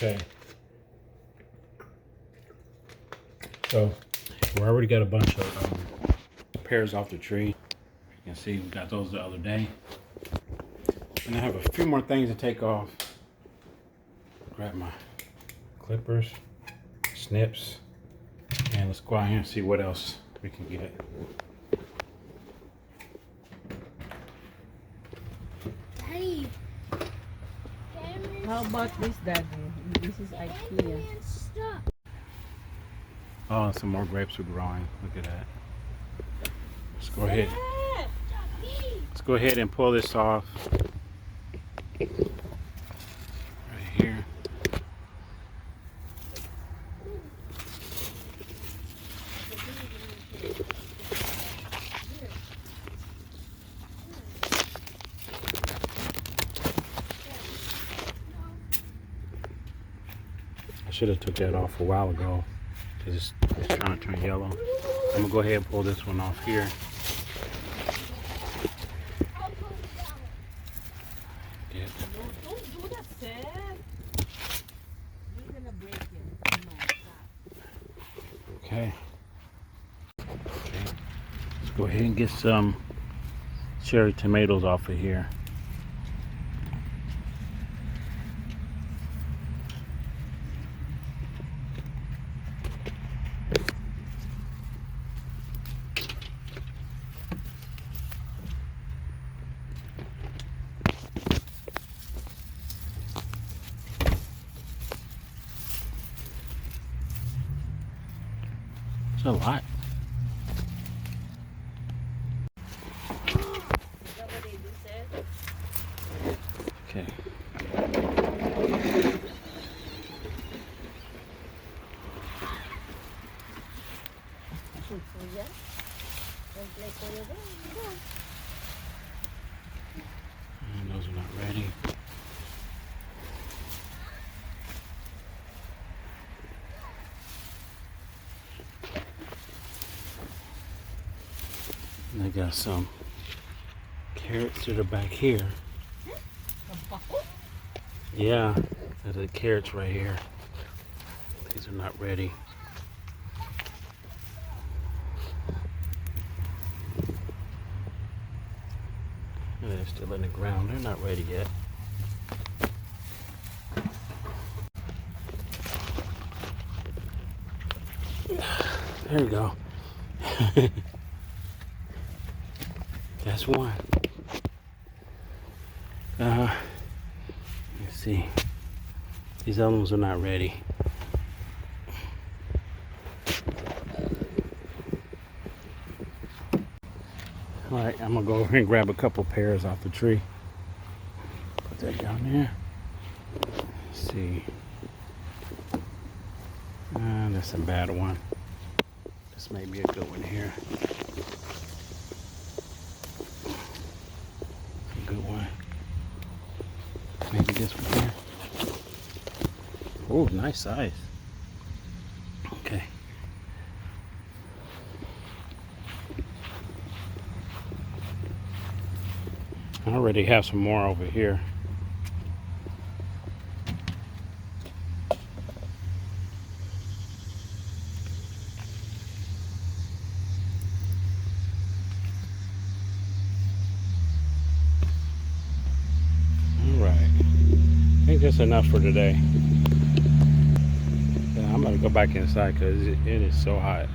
Okay. So we already got a bunch of pears off the tree. You can see we got those the other day. And I have a few more things to take off. Grab my clippers, snips, and let's go out here and see what else we can get. Daddy. How about this, Daddy? This is IKEA. Oh, some more grapes are growing. Look at that. Let's go ahead. Let's go ahead and pull this off. Right here. I should have took that off a while ago because it's trying to turn yellow. I'm gonna go ahead and pull this one off here. Yeah. Don't do that, Seth. You're gonna break it. Okay. Let's go ahead and get some cherry tomatoes off of here. It's a lot. Okay. And those are not ready. And I got some carrots that are back here. Yeah, there's the carrots right here. These are not ready. And they're still in the ground. They're not ready yet. There we go. That's one. Let's see. These other ones are not ready. Alright, I'm gonna go over and grab a couple pears off the tree. Put that down there. Let's see. That's a bad one. This may be a good one here. A good one. Maybe this one here. Oh, nice size. Okay. I already have some more over here. I think that's enough for today. Yeah, I'm gonna go back inside because it is so hot.